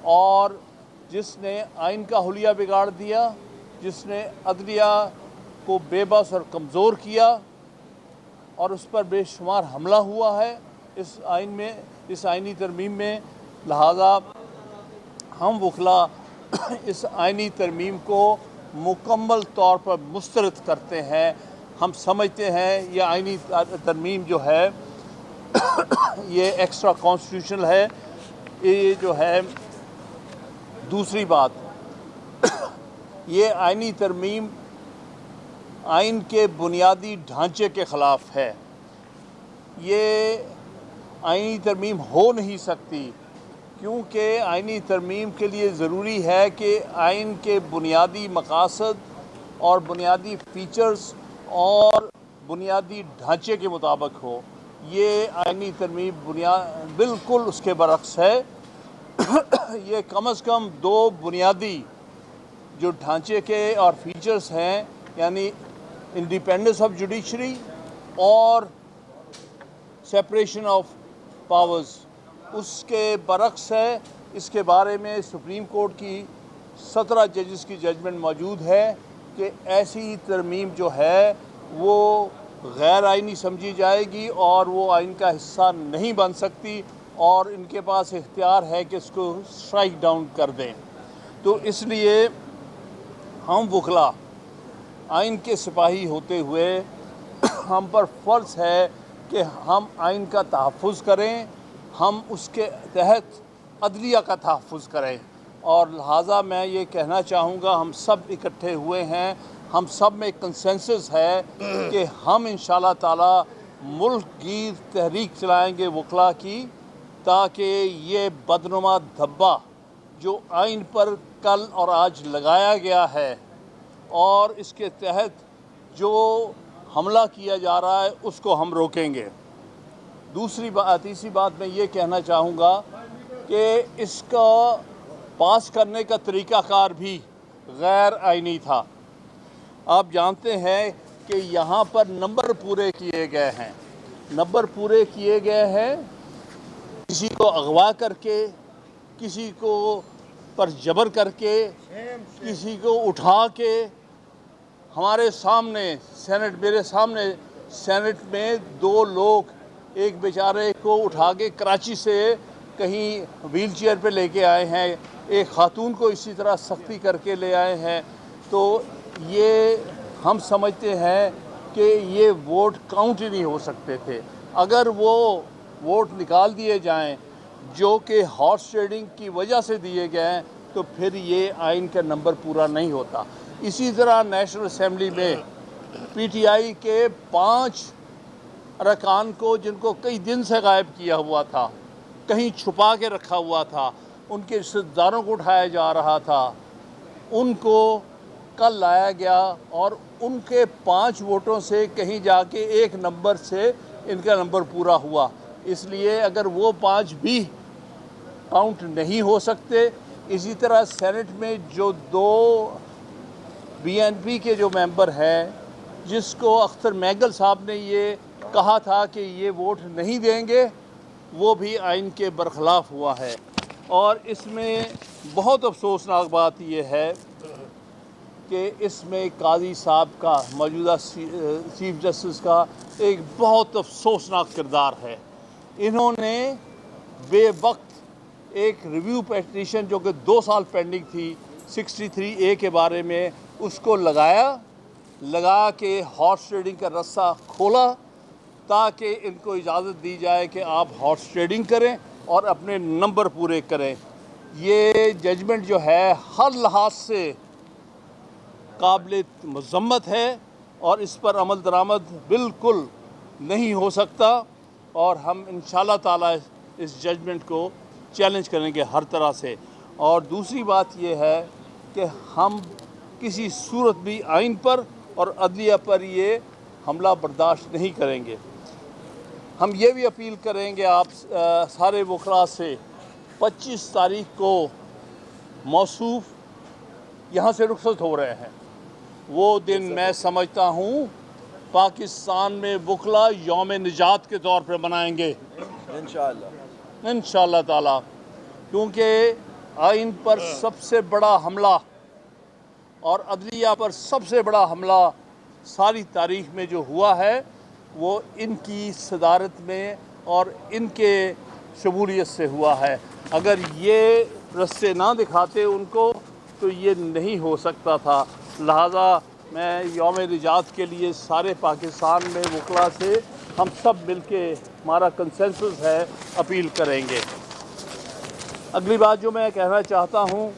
और जिसने आइन का हुलिया बिगाड़ दिया, जिसने अदलिया को बेबस और कमज़ोर किया और उस पर बेशुमार हमला हुआ है इस आइन में, इस आइनी तरमीम में। लिहाजा हम वकला इस आइनी तरमीम को मुकम्मल तौर पर मुस्तरद करते हैं। हम समझते हैं ये आइनी तरमीम जो है ये एक्स्ट्रा कॉन्स्टिट्यूशनल है। ये जो है दूसरी बात, ये आइनी तरमीम आइन के बुनियादी ढांचे के ख़िलाफ़ है। ये आइनी तरमीम हो नहीं सकती क्योंकि आइनी तरमीम के लिए ज़रूरी है कि आइन के बुनियादी मकासद और बुनियादी फ़ीचर्स और बुनियादी ढांचे के मुताबिक हो। ये आइनी तरमीम बिल्कुल उसके बरक्स है। ये कम से कम दो बुनियादी जो ढांचे के और फीचर्स हैं, यानी इंडिपेंडेंस ऑफ जुडिशरी और सेपरेशन ऑफ पावर्स, उसके बरक्स है। इसके बारे में सुप्रीम कोर्ट की 17 जजेस की जजमेंट मौजूद है कि ऐसी तरमीम जो है वो गैर आइनी समझी जाएगी और वो आइन का हिस्सा नहीं बन सकती और इनके पास इख्तियार है कि इसको स्ट्राइक डाउन कर दें। तो इसलिए हम वकला आइन के सिपाही होते हुए हम पर फ़र्ज़ है कि हम आइन का तहफ़्फ़ुज़ करें, हम उसके तहत अदलिया का तहफ़्फ़ुज़ करें। और लिहाजा मैं ये कहना चाहूँगा, हम सब इकट्ठे हुए हैं, हम सब में कंसेंसस है कि हम इंशाअल्लाह ताला मुल्क की तहरीक चलाएँगे वकला की, ताकि ये बदनुमा धब्बा जो आइन पर कल और आज लगाया गया है और इसके तहत जो हमला किया जा रहा है उसको हम रोकेंगे। तीसरी बात मैं ये कहना चाहूँगा कि इसका पास करने का तरीक़ाकार भी गैर आइनी था। आप जानते हैं कि यहाँ पर नंबर पूरे किए गए हैं, नंबर पूरे किए गए हैं किसी को अगवा करके, किसी को पर जबर करके, किसी को उठा के। हमारे सामने मेरे सामने सेनेट में दो लोग, एक बेचारे को उठा के कराची से कहीं व्हील चेयर पर लेके आए हैं, एक खातून को इसी तरह सख्ती करके ले आए हैं। तो ये हम समझते हैं कि ये वोट काउंट ही नहीं हो सकते थे। अगर वो वोट निकाल दिए जाएं जो कि हॉर्स ट्रेडिंग की वजह से दिए गए हैं तो फिर ये आइन का नंबर पूरा नहीं होता। इसी तरह नेशनल असेंबली में पीटीआई के 5 अरकान को, जिनको कई दिन से गायब किया हुआ था, कहीं छुपा के रखा हुआ था, उनके रिश्तेदारों को उठाया जा रहा था, उनको कल लाया गया और उनके 5 वोटों से कहीं जाके एक नंबर से इनका नंबर पूरा हुआ। इसलिए अगर वो 5 भी काउंट नहीं हो सकते, इसी तरह सेनेट में जो 2 बीएनपी के जो मेंबर हैं, जिसको अख्तर मैगल साहब ने ये कहा था कि ये वोट नहीं देंगे, वो भी आइन के बरखिलाफ़ हुआ है। और इसमें बहुत अफसोसनाक बात यह है कि इसमें काजी साहब का, मौजूदा चीफ जस्टिस का एक बहुत अफसोसनाक किरदार है। इन्होंने बेवक्त एक रिव्यू पेटिशन जो कि 2 साल पेंडिंग थी 63A के बारे में, उसको लगा के हॉर्स ट्रेडिंग का रस्सा खोला ताकि इनको इजाज़त दी जाए कि आप हॉर्स ट्रेडिंग करें और अपने नंबर पूरे करें। ये जजमेंट जो है हर लिहाज से काबिल मज़म्मत है और इस पर अमल दरामद बिल्कुल नहीं हो सकता और हम इंशाअल्लाह ताला इस जजमेंट को चैलेंज करेंगे हर तरह से। और दूसरी बात यह है कि हम किसी सूरत भी आइन पर और अदलिया पर ये हमला बर्दाश्त नहीं करेंगे। हम ये भी अपील करेंगे आप सारे वकला से, 25 तारीख को मौसूफ यहाँ से रुखसत हो रहे हैं। वो दिन मैं समझता हूँ पाकिस्तान में वकला यौम निजात के तौर पे मनाएंगे इंशाअल्लाह ताला, क्योंकि आइन पर सबसे बड़ा हमला और अदलिया पर सबसे बड़ा हमला सारी तारीख में जो हुआ है वो इनकी सदारत में और इनके शमूलियत से हुआ है। अगर ये रस्ते ना दिखाते उनको तो ये नहीं हो सकता था। लिहाजा मैं यौम निजात के लिए सारे पाकिस्तान में वकला से हम सब मिलके हमारा कंसेंसस है अपील करेंगे। अगली बात जो मैं कहना चाहता हूँ,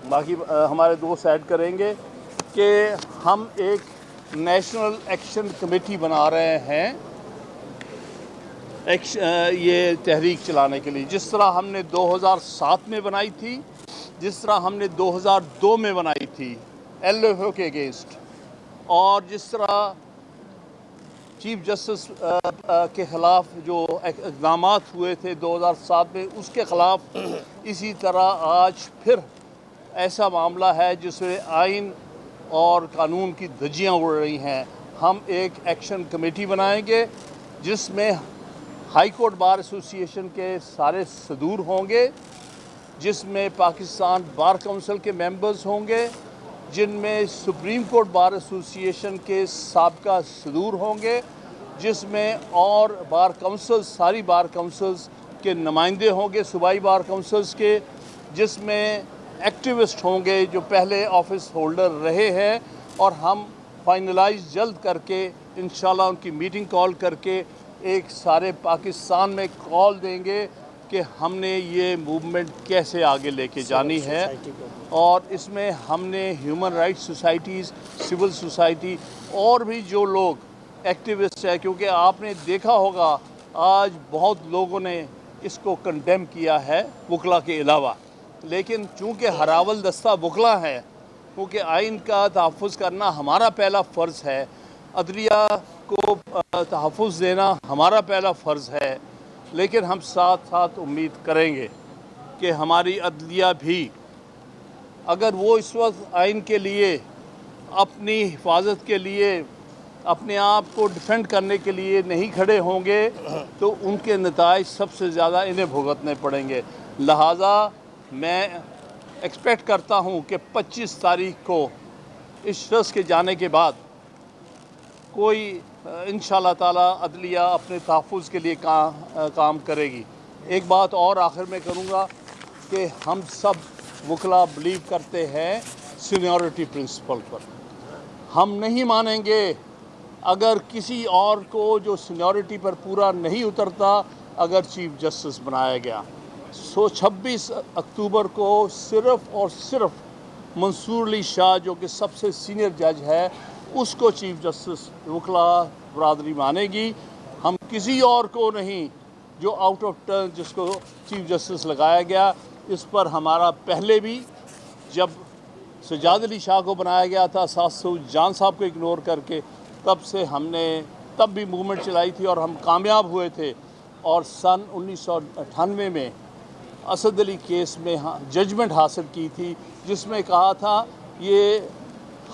बाकी हमारे दोस्त ऐड करेंगे, कि हम एक नेशनल एक्शन कमेटी बना रहे हैं ये तहरीक चलाने के लिए। जिस तरह हमने 2007 में बनाई थी, जिस तरह हमने 2002 में बनाई थी LFO के अगेंस्ट, और जिस तरह चीफ जस्टिस के ख़िलाफ़ जो इक़दाम हुए थे 2007 में, उसके ख़िलाफ़ इसी तरह आज फिर ऐसा मामला है जिसमें आइन और कानून की धज्जियाँ उड़ रही हैं। हम एक एक्शन कमेटी बनाएंगे जिसमें हाई कोर्ट बार एसोसिएशन के सारे सदूर होंगे, जिसमें पाकिस्तान बार काउंसिल के मेंबर्स होंगे, जिनमें सुप्रीम कोर्ट बार एसोसिएशन के साबका सदूर होंगे, जिसमें और बार काउंसिल सारी बार काउंसिल्स के नुमाइंदे होंगे, सूबाई बार काउंसिल्स के, जिसमें एक्टिविस्ट होंगे जो पहले ऑफिस होल्डर रहे हैं, और हम फाइनलाइज जल्द करके इंशाल्लाह उनकी मीटिंग कॉल करके एक सारे पाकिस्तान में कॉल देंगे कि हमने ये मूवमेंट कैसे आगे लेके जानी है। और इसमें हमने human rights societies, civil society और भी जो लोग एक्टिविस्ट हैं, क्योंकि आपने देखा होगा आज बहुत लोगों ने इसको कंडेम किया है वकला के अलावा, लेकिन चूँकि हरावल दस्ता वकला है, क्योंकि आइन का तहफ़्फ़ुज़ करना हमारा पहला फ़र्ज़ है, अदलिया को तहफ़्फ़ुज़ देना हमारा पहला फ़र्ज़ है, लेकिन हम साथ साथ उम्मीद करेंगे कि हमारी अदलिया भी, अगर वो इस वक्त आइन के लिए, अपनी हिफाजत के लिए, अपने आप को डिफेंड करने के लिए नहीं खड़े होंगे तो उनके नताइज सबसे ज़्यादा इन्हें भुगतने पड़ेंगे। लिहाजा मैं एक्सपेक्ट करता हूँ कि 25 तारीख को इस शख्स के जाने के बाद कोई इंशाअल्लाह ताला अदलिया अपने तहफ़्फ़ुज़ के लिए काम करेगी। एक बात और आखिर में करूँगा कि हम सब वकला बिलीव करते हैं सीनियरिटी प्रिंसिपल पर। हम नहीं मानेंगे अगर किसी और को जो सीनियरिटी पर पूरा नहीं उतरता अगर चीफ जस्टिस बनाया गया। 26 अक्टूबर को सिर्फ़ और सिर्फ मंसूर अली शाह जो कि सबसे सीनियर जज है उसको चीफ जस्टिस वकला बरादरी मानेगी। हम किसी और को नहीं, जो आउट ऑफ टर्न जिसको चीफ जस्टिस लगाया गया, इस पर हमारा पहले भी जब सजाद अली शाह को बनाया गया था सासू जान साहब को इग्नोर करके, तब से हमने तब भी मूवमेंट चलाई थी और हम कामयाब हुए थे। और सन 1998 में असद अली केस में जजमेंट हासिल की थी जिसमें कहा था ये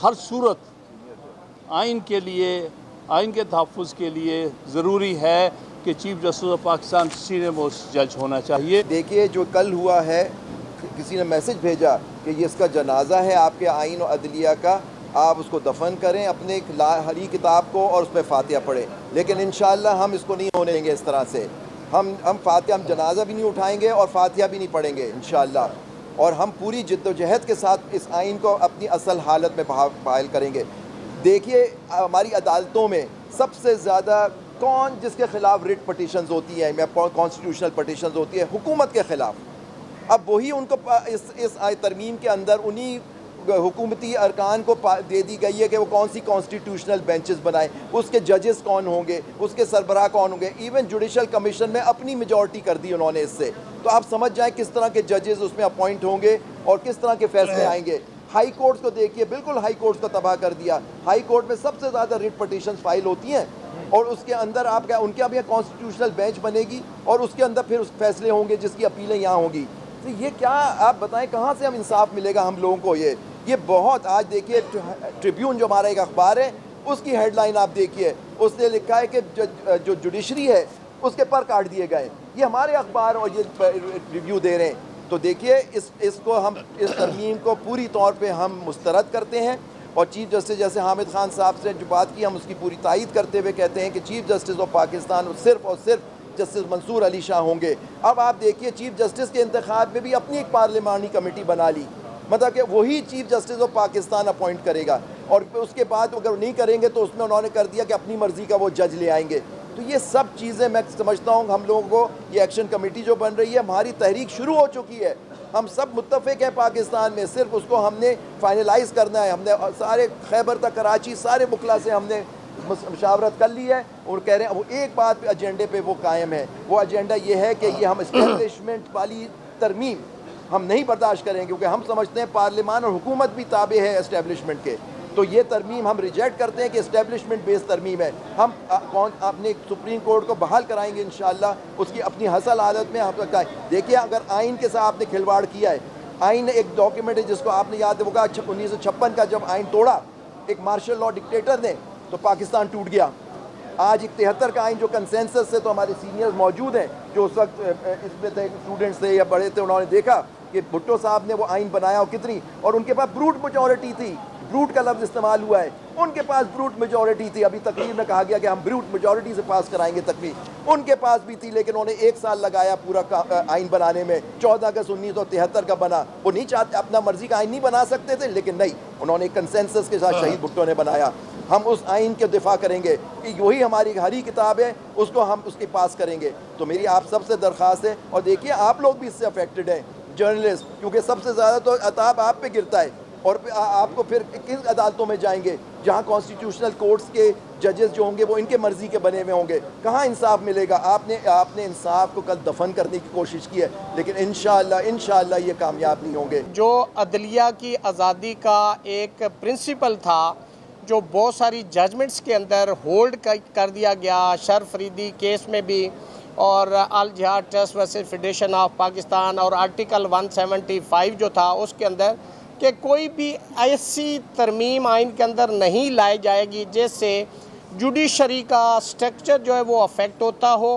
हर सूरत आइन के लिए, आइन के तहफ़्फ़ुज़ के लिए ज़रूरी है कि chief justice of Pakistan senior most जज होना चाहिए। देखिए जो कल हुआ है, किसी ने मैसेज भेजा कि ये इसका जनाजा है आपके आइन और अदलिया का, आप उसको दफन करें अपने हरी किताब को और उस पर फातिहा पढ़ें, लेकिन इंशाअल्लाह हम इसको नहीं होने देंगे। इस तरह से हम फातिहा, हम जनाजा भी नहीं उठाएंगे और फातिहा भी नहीं पढ़ेंगे इंशाअल्लाह। और हम पूरी जिद्दोजहद के साथ इस आइन को अपनी असल हालत में बहाल करेंगे। देखिए हमारी अदालतों में सबसे ज़्यादा कौन जिसके ख़िलाफ़ रिट पटिशन्स होती हैं, कॉन्स्टिट्यूशनल पटिशन्स होती है हुकूमत के ख़िलाफ़। अब वही उनको इस तरमीम के अंदर उन्हीं हुकूमती अरकान को दे दी गई है कि वो कौन सी कॉन्स्टिट्यूशनल बेंचेस बनाएं, उसके जजेस कौन होंगे, उसके सरबराह कौन होंगे। इवन जुडिशल कमीशन में अपनी मेजॉरिटी कर दी उन्होंने इससे। तो आप समझ जाएं किस तरह के जजेस उसमें अपॉइंट होंगे और किस तरह के फैसले आएंगे। हाई कोर्ट को देखिए, बिल्कुल हाई कोर्ट को तबाह कर दिया। हाई कोर्ट में सबसे ज़्यादा रिट पटिशन फाइल होती हैं और उसके अंदर आप क्या, उनके यहाँ कॉन्स्टिट्यूशनल बेंच बनेगी और उसके अंदर फिर उस फैसले होंगे जिसकी अपीलें यहाँ होंगी। तो ये क्या आप बताएं, कहाँ से हम इंसाफ मिलेगा हम लोगों को। ये बहुत, आज देखिए ट्रिब्यून जो हमारा एक अखबार है उसकी हेडलाइन आप देखिए, उसने लिखा है कि जो जुडिशरी है उसके पर काट दिए गए। ये हमारे अखबार और ये रिव्यू दे रहे हैं। तो देखिए इसको हम इस तरमीम को पूरी तौर पे हम मुस्तरद करते हैं और चीफ़ जस्टिस जैसे हामिद खान साहब से जो बात की हम उसकी पूरी तायद करते हुए कहते हैं कि चीफ़ जस्टिस ऑफ पाकिस्तान सिर्फ़ और सिर्फ जस्टिस मंसूर अली शाह होंगे। अब आप देखिए चीफ़ जस्टिस के इंतखाब में भी अपनी एक पार्लिमानी कमेटी बना ली, मतलब कि वही chief justice of Pakistan appoint करेगा और उसके बाद अगर नहीं करेंगे तो उसमें उन्होंने कर दिया कि अपनी मर्ज़ी का वो जज ले आएंगे। तो ये सब चीज़ें मैं समझता हूँ हम लोगों को ये एक्शन कमेटी जो बन रही है, हमारी तहरीक शुरू हो चुकी है, हम सब मुत्तफ़िक हैं पाकिस्तान में, सिर्फ उसको हमने फाइनलाइज करना है। हमने सारे खैबर तक कराची सारे बुकला से हमने मुशावरत कर ली है और कह रहे हैं वो एक बात पे एजेंडे पे वो कायम है, वो एजेंडा ये है कि ये हम इस्टेब्लिशमेंट वाली तरमीम हम नहीं बर्दाश्त करेंगे क्योंकि हम समझते हैं पार्लियामान और हुकूमत भी ताबे है इस्टेब्लिशमेंट के। तो ये तरमीम हम रिजेक्ट करते हैं कि इस्टेब्लिशमेंट बेस्ड तरमीम है। हम अपने सुप्रीम कोर्ट को बहाल कराएंगे इंशाअल्लाह, उसकी अपनी हसल आदत में हम देखिए अगर आइन के साथ आपने खिलवाड़ किया है, आइन एक डॉक्यूमेंट है जिसको आपने याद होगा 1956 का जब आइन तोड़ा एक मार्शल लॉ डिक्टेटर ने तो पाकिस्तान टूट गया। आज 73 का आइन जो कंसेंसस से तो हमारे सीनियर्स मौजूद हैं जो उस वक्त इसमें थे, स्टूडेंट्स थे या बड़े थे, उन्होंने देखा कि भुट्टो साहब ने वो आइन बनाया और कितनी, और उनके पास ब्रूट मेजॉरिटी थी, ब्रूट का लफ्ज़ इस्तेमाल हुआ है, उनके पास ब्रूट मेजॉरिटी थी। अभी तकरीर में कहा गया कि हम ब्रूट मेजॉरिटी से पास कराएंगे तकरीर, उनके पास भी थी लेकिन उन्होंने 1 साल लगाया पूरा आइन बनाने में। 14 अगस्त 1973 का बना, वो नहीं चाहते अपना मर्जी का आइन नहीं बना सकते थे लेकिन नहीं, उन्होंने कंसेंसस के साथ शहीद भुट्टो ने बनाया। हम उस आइन के दिफा करेंगे कि वही हमारी हरी किताब है, उसको हम उसके पास करेंगे। तो मेरी आप सबसे दरख्वास्त है, और देखिए आप लोग भी इससे अफेक्टेड हैं जर्नलिस्ट, क्योंकि सबसे ज़्यादा तो अताब आप पे गिरता है और आपको फिर किस अदालतों में जाएंगे जहाँ कॉन्स्टिट्यूशनल कोर्ट्स के जजेस जो होंगे वो इनके मर्जी के बने हुए होंगे, कहाँ इंसाफ मिलेगा। आपने इंसाफ को कल दफन करने की कोशिश की है लेकिन इंशाअल्लाह ये कामयाब नहीं होंगे। जो अदलिया की आज़ादी का एक प्रिंसिपल था जो बहुत सारी जजमेंट्स के अंदर होल्ड कर दिया गया, शर्फ फरीदी केस में भी और अल जिहाद trust versus federation of Pakistan और आर्टिकल 175 जो था उसके अंदर कि कोई भी ऐसी तरमीम आइन के अंदर नहीं लाई जाएगी जिससे जुडिशरी का स्ट्रक्चर जो है वो अफेक्ट होता हो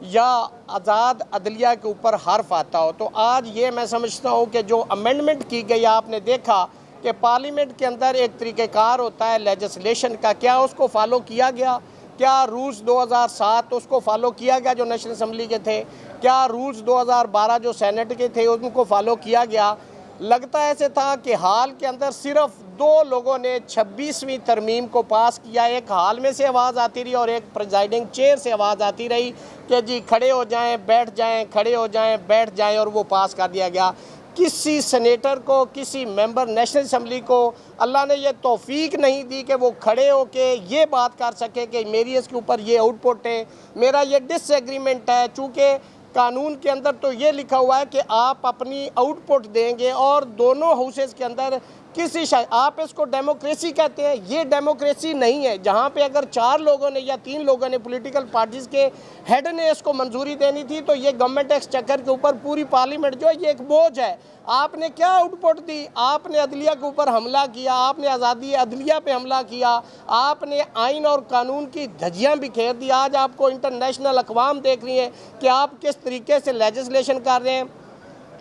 या आज़ाद अदलिया के ऊपर हर्फ आता हो। तो आज ये मैं समझता हूँ कि जो अमेंडमेंट की गई, आपने देखा कि पार्लियामेंट के अंदर एक तरीक़ेकार होता है लेजिस्लेशन का, क्या उसको फॉलो किया गया? क्या रूल्स 2007 उसको फॉलो किया गया जो नेशनल असम्बली के थे? क्या रूल्स 2012 जो सेनेट के थे उनको फॉलो किया गया? लगता ऐसे था कि हाल के अंदर सिर्फ 2 लोगों ने 26वीं तरमीम को पास किया। एक हाल में से आवाज़ आती रही और एक प्रिजाइडिंग चेयर से आवाज़ आती रही कि जी खड़े हो जाएं, बैठ जाएं, खड़े हो जाएं, बैठ जाएं, और वो पास कर दिया गया। किसी सेनेटर को, किसी मेंबर नेशनल असम्बली को अल्लाह ने ये तौफीक नहीं दी कि वो खड़े हो के ये बात कर सके कि मेरी इसके ऊपर ये आउटपुट है, मेरा ये डिसएग्रीमेंट है। चूँकि कानून के अंदर तो ये लिखा हुआ है कि आप अपनी आउटपुट देंगे और दोनों हाउसेस के अंदर आप इसको डेमोक्रेसी कहते हैं, ये डेमोक्रेसी नहीं है। जहाँ पे अगर 4 लोगों ने या 3 लोगों ने पॉलिटिकल पार्टीज़ के हेड ने इसको मंजूरी देनी थी तो ये गवर्नमेंट एक्सचेकर के ऊपर पूरी पार्लियामेंट जो है ये एक बोझ है। आपने क्या आउटपुट दी? आपने अदलिया के ऊपर हमला किया, आपने आज़ादी अदलिया पे हमला किया, आपने आइन और कानून की धज्जियाँ बिखेर दी। आज आपको इंटरनेशनल अक़वाम देख रही है कि आप किस तरीके से लेजिस्लेशन कर रहे हैं।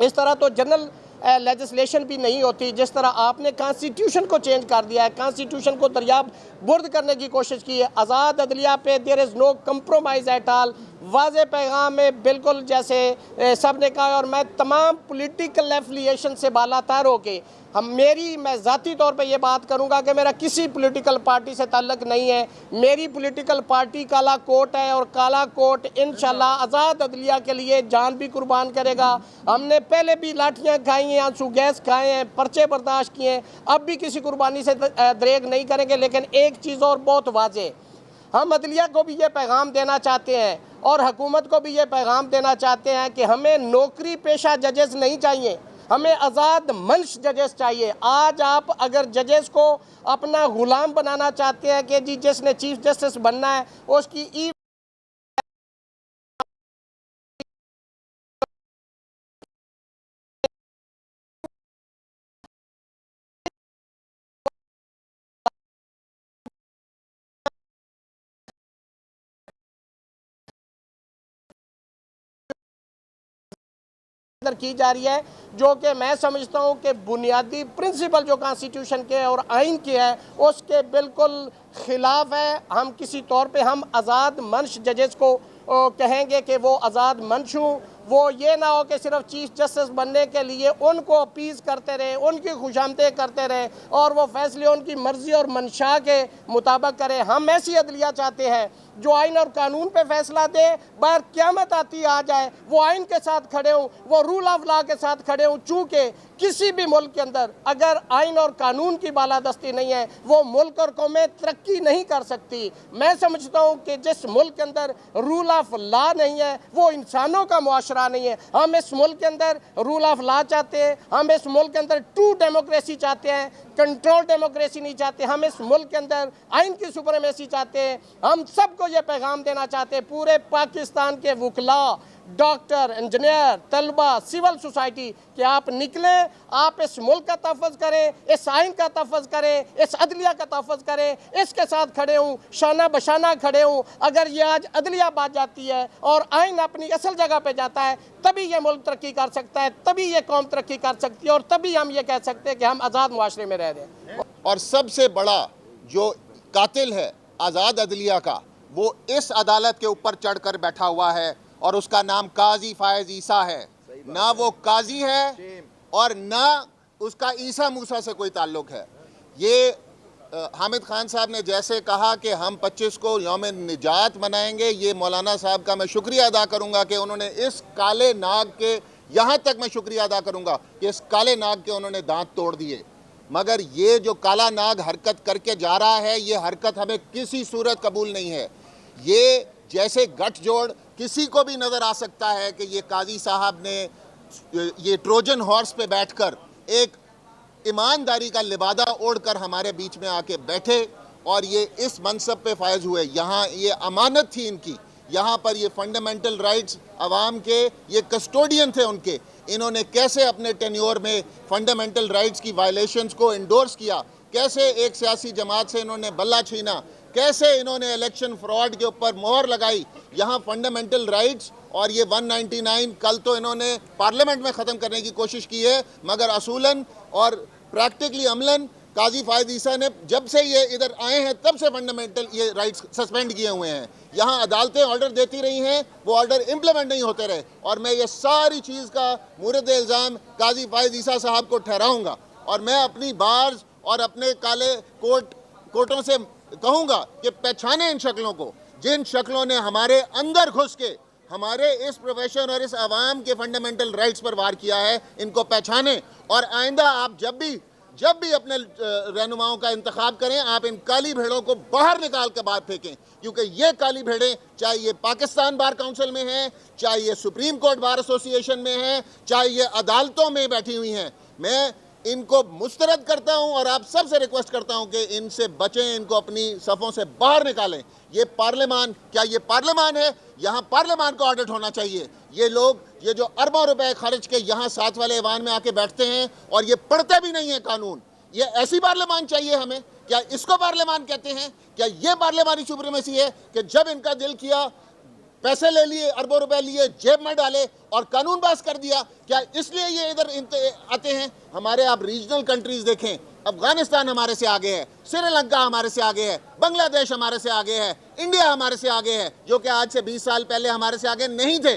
इस तरह तो जनरल लेजिस्लेशन भी नहीं होती। जिस तरह आपने कॉन्स्टिट्यूशन को चेंज कर दिया है, कॉन्स्टिट्यूशन को दरियाब बुर्द करने की कोशिश की है। आज़ाद अदलिया पे there is no compromise at all, वाज़े पैगाम में बिल्कुल जैसे सब ने कहा। और मैं तमाम पॉलिटिकल एफिलिएशन से बालातर हो के मैं ज़ाती तौर पे ये बात करूँगा कि मेरा किसी पॉलिटिकल पार्टी से ताल्लुक़ नहीं है। मेरी पॉलिटिकल पार्टी काला कोट है और काला कोट इंशाल्लाह आज़ाद अदलिया के लिए जान भी कुर्बान करेगा। हमने पहले भी लाठियाँ खाई हैं, आंसू गैस खाए हैं, पर्चे बर्दाश्त किए हैं, अब भी किसी कुर्बानी से दरेग नहीं करेंगे। लेकिन एक चीज़ और बहुत वाज़ेह, हम अदलिया को भी ये पैगाम देना चाहते हैं और हुकूमत को भी ये पैगाम देना चाहते हैं कि हमें नौकरी पेशा जजेस नहीं चाहिए, हमें आज़ाद मंश जजेस चाहिए। आज आप अगर जजेस को अपना गुलाम बनाना चाहते हैं कि जी जिसने चीफ जस्टिस बनना है उसकी अंदर की जा रही है, जो कि मैं समझता हूँ कि बुनियादी प्रिंसिपल जो कॉन्स्टिट्यूशन के और आइन के है उसके बिल्कुल खिलाफ है। हम किसी तौर पे हम आज़ाद मंश जजेस को कहेंगे कि वो आज़ाद मंश हूँ, वो ये ना हो कि सिर्फ चीफ जस्टिस बनने के लिए उनको अपीज़ करते रहे, उनकी खुशामदें करते रहे और वो फैसले उनकी मर्ज़ी और मंशा के मुताबिक करें। हम ऐसी अदलिया चाहते हैं जो आइन और कानून पे फैसला दे, बाहर क़यामत आती आ जाए वो आइन के साथ खड़े हों, वो रूल ऑफ लॉ के साथ खड़े हों। चूँकि किसी भी मुल्क के अंदर अगर आइन और कानून की बालादस्ती नहीं है वो मुल्क और कौमें तरक्की नहीं कर सकती। मैं समझता हूँ कि जिस मुल्क के अंदर रूल ऑफ लॉ नहीं है वो इंसानों का मुआशरा नहीं है। हम इस मुल्क के अंदर रूल ऑफ लॉ चाहते हैं, हम इस मुल्क के अंदर ट्रू डेमोक्रेसी चाहते हैं, कंट्रोल डेमोक्रेसी नहीं चाहते। हम इस मुल्क के अंदर आइन की सुप्रीमेसी चाहते हैं। हम सबको ये पैगाम देना चाहते हैं, पूरे पाकिस्तान के वकला, डॉक्टर, इंजीनियर, तलबा, सिविल सोसाइटी, कि आप निकलें, आप इस मुल्क का तहफ़्फ़ुज़ करें, इस आइन का तहफ़्फ़ुज़ करें, इस अदलिया का तहफ़्फ़ुज़ करें, इसके साथ खड़े हूँ, शाना बशाना खड़े हूँ। अगर ये आज अदलिया बात जाती है और आइन अपनी असल जगह पे जाता है तभी ये मुल्क तरक्की कर सकता है, तभी ये कौम तरक्की कर सकती है और तभी हम ये कह सकते हैं कि हम आज़ाद मुआशरे में रह रहे हैं। और सबसे बड़ा जो कातिल है आज़ाद अदलिया का, वो इस अदालत के ऊपर चढ़कर बैठा हुआ है और उसका नाम काजी फायज ईसा है। ना वो काजी है और ना उसका ईसा मूसा से कोई ताल्लुक है। ये हामिद खान साहब ने जैसे कहा कि हम 25 को यौम निजात मनाएंगे, ये मौलाना साहब का मैं शुक्रिया अदा करूंगा कि उन्होंने इस काले नाग के, यहाँ तक मैं शुक्रिया अदा करूंगा कि इस काले नाग के उन्होंने दांत तोड़ दिए। मगर ये जो काला नाग हरकत करके जा रहा है, ये हरकत हमें किसी सूरत कबूल नहीं है। ये जैसे गठजोड़ किसी को भी नज़र आ सकता है कि ये काजी साहब ने ये ट्रोजन हॉर्स पे बैठकर एक ईमानदारी का लिबादा ओढ़कर हमारे बीच में आके बैठे और ये इस मनसब पे फायज हुए। यहाँ ये अमानत थी इनकी, यहाँ पर ये फंडामेंटल राइट्स अवाम के ये कस्टोडियन थे उनके। इन्होंने कैसे अपने टेन्योर में फंडामेंटल राइट्स की वायलेशंस को इंडोर्स किया, कैसे एक सियासी जमात से इन्होंने बल्ला छीना, कैसे इन्होंने इलेक्शन फ्रॉड के ऊपर मोहर लगाई। यहाँ फंडामेंटल राइट्स और ये 199 कल तो इन्होंने पार्लियामेंट में ख़त्म करने की कोशिश की है, मगर असूलन और प्रैक्टिकली अमलन काजी फायद ईसा ने जब से ये इधर आए हैं तब से फंडामेंटल ये राइट्स सस्पेंड किए हुए हैं। यहाँ अदालतें ऑर्डर देती रही हैं, वो ऑर्डर इम्प्लीमेंट नहीं होते रहे और मैं ये सारी चीज़ का मुरद इल्ज़ाम काजी फायद ईसा साहब को ठहराऊँगा और मैं अपनी बार्स और अपने काले कोर्टों से कहूँगा कि पहचाने इन शक्लों को, जिन शक्लों ने हमारे अंदर घुस के हमारे इस प्रोफेशन और इस आवाम के फंडामेंटल राइट्स पर वार किया है, इनको पहचाने। और आइंदा आप जब भी अपने रहनुमाओं का इंतखाब करें, आप इन काली भेड़ों को बाहर निकाल के बाहर फेंकें, क्योंकि ये काली भेड़ें चाहे ये पाकिस्तान बार काउंसिल में हैं, चाहे ये सुप्रीम कोर्ट बार एसोसिएशन में हैं, चाहे ये अदालतों में बैठी हुई हैं, मैं इनको मुस्तरद करता हूं और आप सबसे रिक्वेस्ट करता हूं कि इनसे बचें, इनको अपनी सफ़ों से बाहर निकालें। ये पार्लियामान, क्या ये पार्लियामान है? यहाँ पार्लियामान का ऑडिट होना चाहिए। ये लोग ये जो अरबों रुपए खर्च के यहाँ साथ वाले ऐवान में आके बैठते हैं और ये पढ़ते भी नहीं है कानून, ये ऐसी पार्लियामान चाहिए हमें? क्या इसको पार्लियामान कहते हैं? क्या ये पार्लियामानी सुप्रीमेसी है कि जब इनका दिल किया पैसे ले लिए, अरबों रुपए लिए, जेब में डाले और कानून पास कर दिया? क्या इसलिए ये इधर आते हैं? हमारे आप रीजनल कंट्रीज देखें, अफगानिस्तान हमारे से आगे है, श्रीलंका हमारे से आगे है, बांग्लादेश हमारे से आगे है, इंडिया हमारे से आगे है, जो कि आज से 20 साल पहले हमारे से आगे नहीं थे।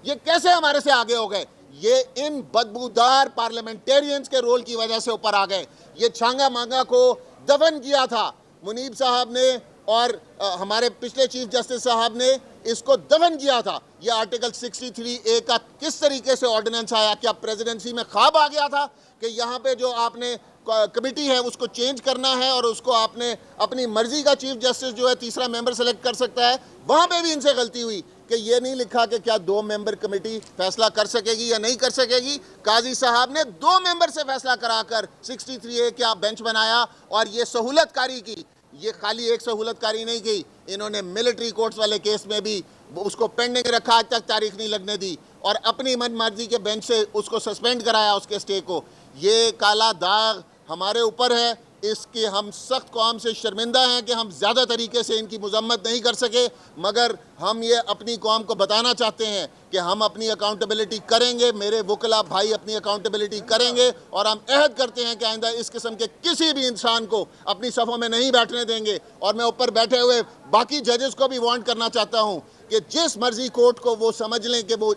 ये कैसे हमारे से आगे हो गए? ये इन बदबूदार पार्लियामेंटेरियंस के रोल की वजह से ऊपर आ गए। ये छांगा मांगा को दफन किया था मुनीब साहब ने और हमारे पिछले चीफ जस्टिस साहब ने इसको दफन किया था। ये आर्टिकल 63A का किस तरीके से ऑर्डिनेंस आया? क्या प्रेसिडेंसी में ख्वाब आ गया था कि यहाँ पे जो आपने कमेटी है उसको चेंज करना है और उसको आपने अपनी मर्जी का चीफ जस्टिस जो है तीसरा मेंबर सेलेक्ट कर सकता है? वहाँ पे भी इनसे गलती हुई कि ये नहीं लिखा कि क्या 2 मेंबर कमेटी फैसला कर सकेगी या नहीं कर सकेगी। काजी साहब ने 2 मेंबर से फैसला कराकर 63A का बेंच बनाया और ये सहूलतकारी की। ये खाली एक सहूलतकारी नहीं की, इन्होंने मिलिट्री कोर्ट्स वाले केस में भी उसको पेंडिंग रखा, आज तक तारीख नहीं लगने दी और अपनी मन मर्जी के बेंच से उसको सस्पेंड कराया, उसके स्टे को। ये काला दाग हमारे ऊपर है, इसके हम सख्त कौम से शर्मिंदा हैं कि हम ज़्यादा तरीके से इनकी मजम्मत नहीं कर सके, मगर हम ये अपनी कौम को बताना चाहते हैं कि हम अपनी अकाउंटेबिलिटी करेंगे, मेरे वकला भाई अपनी अकाउंटेबिलिटी करेंगे, और हम अहद करते हैं कि आइंदा इस किस्म के किसी भी इंसान को अपनी सफ़ों में नहीं बैठने देंगे। और मैं ऊपर बैठे हुए बाकी जजेस को भी वार्न करना चाहता हूँ कि जिस मर्जी कोर्ट को वो समझ लें कि वो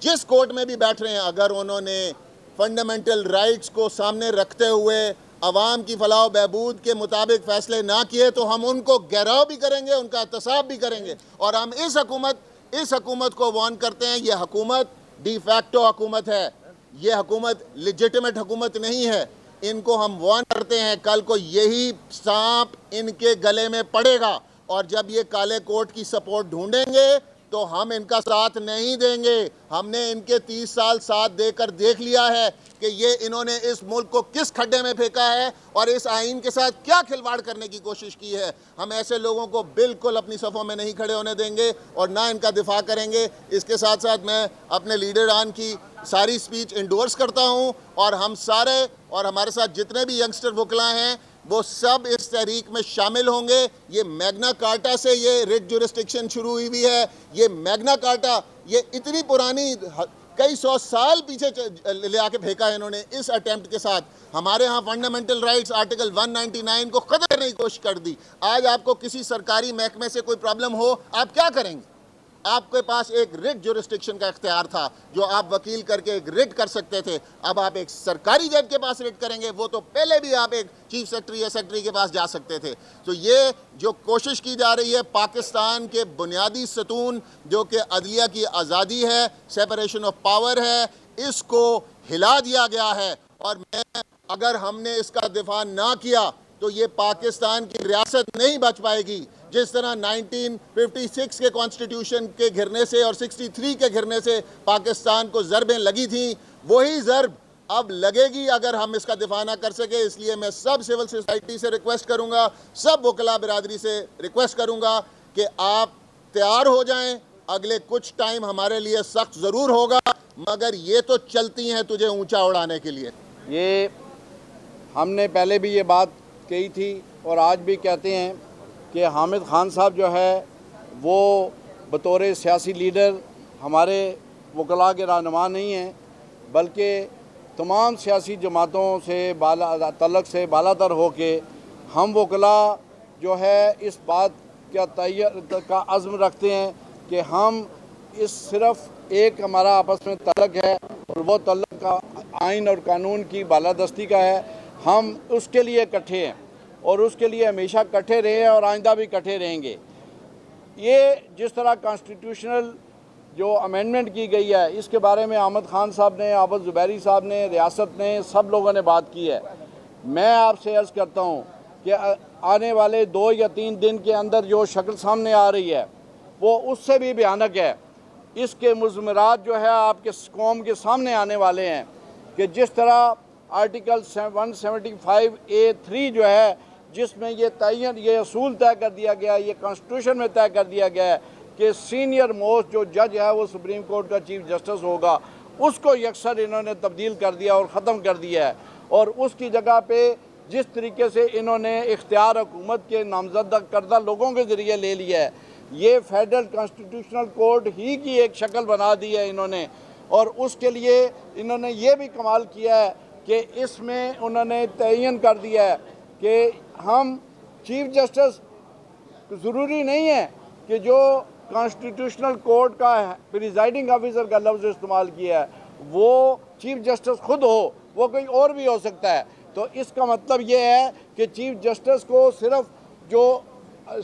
जिस कोर्ट में भी बैठ रहे हैं, अगर उन्होंने फंडामेंटल राइट्स को सामने रखते हुए अवाम की फलाह बहबूद के मुताबिक फ़ैसले ना किए तो हम उनको घेराव भी करेंगे, उनका एहतसाब भी करेंगे। और हम इस हुकूमत को वार्न करते हैं, ये हुकूमत डी फैक्टो हुकूमत है, ये हुकूमत लेजिटिमेट हुकूमत नहीं है। इनको हम वार्न करते हैं, कल को यही सांप इनके गले में पड़ेगा, और जब ये काले कोट की सपोर्ट ढूंढेंगे तो हम इनका साथ नहीं देंगे। हमने इनके 30 साल साथ देकर देख लिया है कि ये इन्होंने इस मुल्क को किस खड्डे में फेंका है और इस आइन के साथ क्या खिलवाड़ करने की कोशिश की है। हम ऐसे लोगों को बिल्कुल अपनी सफ़ों में नहीं खड़े होने देंगे और ना इनका दिफा करेंगे। इसके साथ साथ मैं अपने लीडरान की सारी स्पीच इंडोर्स करता हूँ, और हम सारे और हमारे साथ जितने भी यंगस्टर वकला हैं वो सब इस तहरीक में शामिल होंगे। ये मैग्ना कार्टा से ये रिट जुरिस्डिक्शन शुरू हुई है। ये मैग्ना कार्टा ये इतनी पुरानी, कई सौ साल पीछे ले आके फेंका है इन्होंने इस अटेम्प्ट के साथ। हमारे यहाँ फंडामेंटल राइट्स आर्टिकल 199 को ख़त्म करने की कोशिश कर दी। आज आपको किसी सरकारी महकमे से कोई प्रॉब्लम हो, आप क्या करेंगे? आपके पास एक रिट जुरिस्डिक्शन का इख्तियार था जो आप वकील करके एक रिट कर सकते थे। अब आप एक सरकारी जज के पास रिट करेंगे, वो तो पहले भी आप एक चीफ सेक्रेटरी या सेक्रेटरी के पास जा सकते थे। तो ये जो कोशिश की जा रही है, पाकिस्तान के बुनियादी सतून जो कि अदलिया की आज़ादी है, सेपरेशन ऑफ पावर है, इसको हिला दिया गया है। और अगर हमने इसका दिफा ना किया तो ये पाकिस्तान की रियासत नहीं बच पाएगी। जिस तरह 1956 के कॉन्स्टिट्यूशन के घिरने से और 63 के घिरने से पाकिस्तान को ज़रबें लगी थी, वही ज़रब अब लगेगी अगर हम इसका दिफा ना कर सके। इसलिए मैं सब सिविल सोसाइटी से रिक्वेस्ट करूंगा, सब वकला बिरादरी से रिक्वेस्ट करूंगा कि आप तैयार हो जाएं। अगले कुछ टाइम हमारे लिए सख्त ज़रूर होगा, मगर ये तो चलती हैं तुझे ऊंचा उड़ाने के लिए। ये हमने पहले भी ये बात कही थी और आज भी कहते हैं कि हामिद खान साहब जो है वो बतौर सियासी लीडर हमारे वकला के रहनुमा नहीं हैं, बल्कि तमाम सियासी जमातों से तलक से बालातर हो के हम वकला जो है इस बात का अज़्म रखते हैं कि हम इस सिर्फ़ एक हमारा आपस में तलक है और वो तलक का आइन और कानून की बालादस्ती का है। हम उसके लिए इकट्ठे हैं और उसके लिए हमेशा इकट्ठे रहे हैं और आइंदा भी इकट्ठे रहेंगे। ये जिस तरह कॉन्स्टिट्यूशनल जो अमेंडमेंट की गई है, इसके बारे में अहमद खान साहब ने, आबद ज़ुबैरी साहब ने, रियासत ने, सब लोगों ने बात की है। मैं आपसे अर्ज़ करता हूँ कि आने वाले 2 या 3 दिन के अंदर जो शक्ल सामने आ रही है वो उससे भी भयानक है। इसके मुज़मरात जो है आपके कौम के सामने आने वाले हैं कि जिस तरह आर्टिकल 175A3 जो है, जिसमें ये असूल तय कर दिया गया, ये कॉन्स्टिट्यूशन में तय कर दिया गया है कि सीनियर मोस्ट जो जज है वो सुप्रीम कोर्ट का चीफ जस्टिस होगा, उसको यकसर इन्होंने तब्दील कर दिया और ख़त्म कर दिया है। और उसकी जगह पे जिस तरीके से इन्होंने इख्तियार हुकूमत के नामज़द करदा लोगों के ज़रिए ले लिया है, ये फेडरल कॉन्स्टिट्यूशनल कोर्ट ही की एक शक्ल बना दी है इन्होंने। और उसके लिए इन्होंने ये भी कमाल किया है कि इसमें उन्होंने तयन कर दिया है कि हम चीफ जस्टिस ज़रूरी नहीं है कि जो कॉन्स्टिट्यूशनल कोर्ट का प्रिजाइडिंग ऑफिसर का लफ्ज़ इस्तेमाल किया है वो चीफ जस्टिस खुद हो, वो कोई और भी हो सकता है। तो इसका मतलब ये है कि चीफ जस्टिस को सिर्फ जो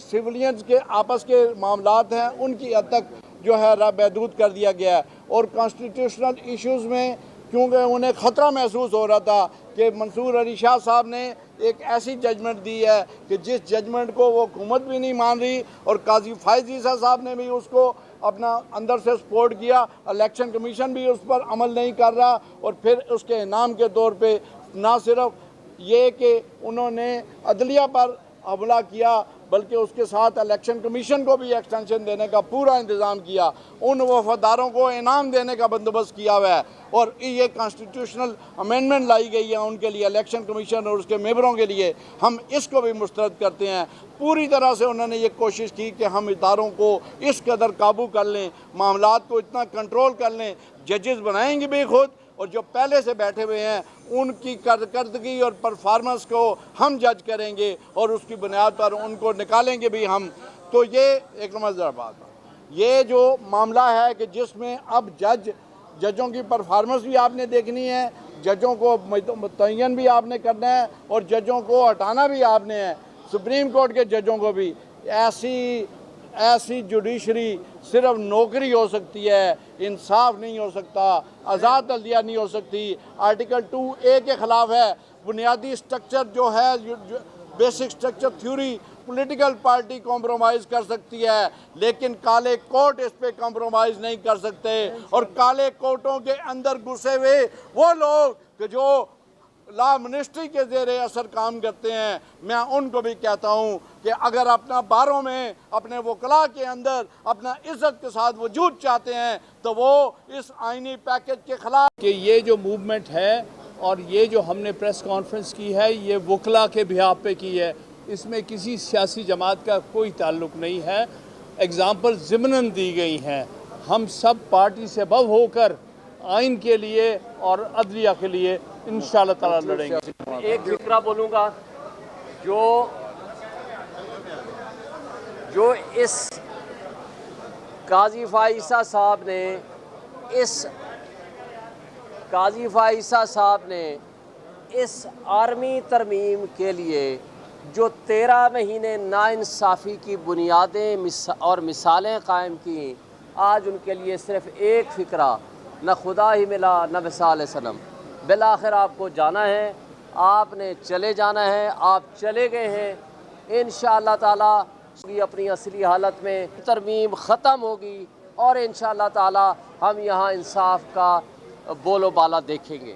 सिविलियंस के आपस के मामलात हैं उनकी हद तक जो है महदूद कर दिया गया है। और कॉन्स्टिट्यूशनल इश्यूज़ में क्योंकि उन्हें ख़तरा महसूस हो रहा था कि मंसूर अली शाह साहब ने एक ऐसी जजमेंट दी है कि जिस जजमेंट को वो हुकूमत भी नहीं मान रही और काजी फायज़ ईसा साहब ने भी उसको अपना अंदर से सपोर्ट किया, इलेक्शन कमीशन भी उस पर अमल नहीं कर रहा। और फिर उसके इनाम के तौर पे ना सिर्फ ये कि उन्होंने अदलिया पर हमला किया बल्कि उसके साथ इलेक्शन कमीशन को भी एक्सटेंशन देने का पूरा इंतज़ाम किया, उन वफादारों को इनाम देने का बंदोबस्त किया हुआ है और ये कॉन्स्टिट्यूशनल अमेंडमेंट लाई गई है उनके लिए, इलेक्शन कमीशन और उसके मेंबरों के लिए। हम इसको भी मुस्तरद करते हैं। पूरी तरह से उन्होंने ये कोशिश की कि हम इदारों को इस कदर काबू कर लें, मामलात को इतना कंट्रोल कर लें, जजेस बनाएंगे भी खुद और जो पहले से बैठे हुए हैं उनकी कारकर्दगी और परफॉर्मेंस को हम जज करेंगे और उसकी बुनियाद पर उनको निकालेंगे भी हम। तो ये एक मज़ेदार बात है, ये जो मामला है कि जिसमें अब जजों की परफॉर्मेंस भी आपने देखनी है, जजों को मुतय्यन भी आपने करना है और जजों को हटाना भी आपने है, सुप्रीम कोर्ट के जजों को भी। ऐसी जुडिशरी सिर्फ नौकरी हो सकती है, इंसाफ नहीं हो सकता, आज़ाद अदलिया नहीं हो सकती। आर्टिकल 2A के ख़िलाफ़ है। बुनियादी स्ट्रक्चर जो है, basic structure theory political party compromise कर सकती है, लेकिन काले कोर्ट इस पे कॉम्प्रोमाइज़ नहीं कर सकते। और काले कोर्टों के अंदर घुसे हुए वो लोग कि जो लॉ मिनिस्ट्री के ज़ेरे असर काम करते हैं, मैं उनको भी कहता हूँ कि अगर अपना बारों में अपने वकला के अंदर अपना इज्जत के साथ वजूद चाहते हैं तो वो इस आइनी पैकेज के ख़िलाफ़ कि ये जो मूवमेंट है और ये जो हमने प्रेस कॉन्फ्रेंस की है ये वकला के बिहाफ पे की है, इसमें किसी सियासी जमात का कोई ताल्लुक़ नहीं है। एग्ज़ाम्पल ज़िमनन दी गई हैं। हम सब पार्टी से बव होकर आइन के लिए और अदलिया के लिए इंशाअल्लाह ताला लड़ेंगे। एक फिक्रा बोलूँगा जो इस काजी फाइसा साहब ने इस आर्मी तरमीम के लिए जो 13 महीने नाइंसाफ़ी की बुनियादें और मिसालें कायम की, आज उनके लिए सिर्फ़ एक फ़िक्रा, न खुदा ही मिला न विसाल सनम। बिलाखिर आपको जाना है, आपने चले जाना है, आप चले गए हैं। इंशाअल्लाह ताला अपनी असली हालत में तरमीम ख़त्म होगी और इंशाअल्लाह ताला हम यहाँ इंसाफ का बोलो बाला देखेंगे।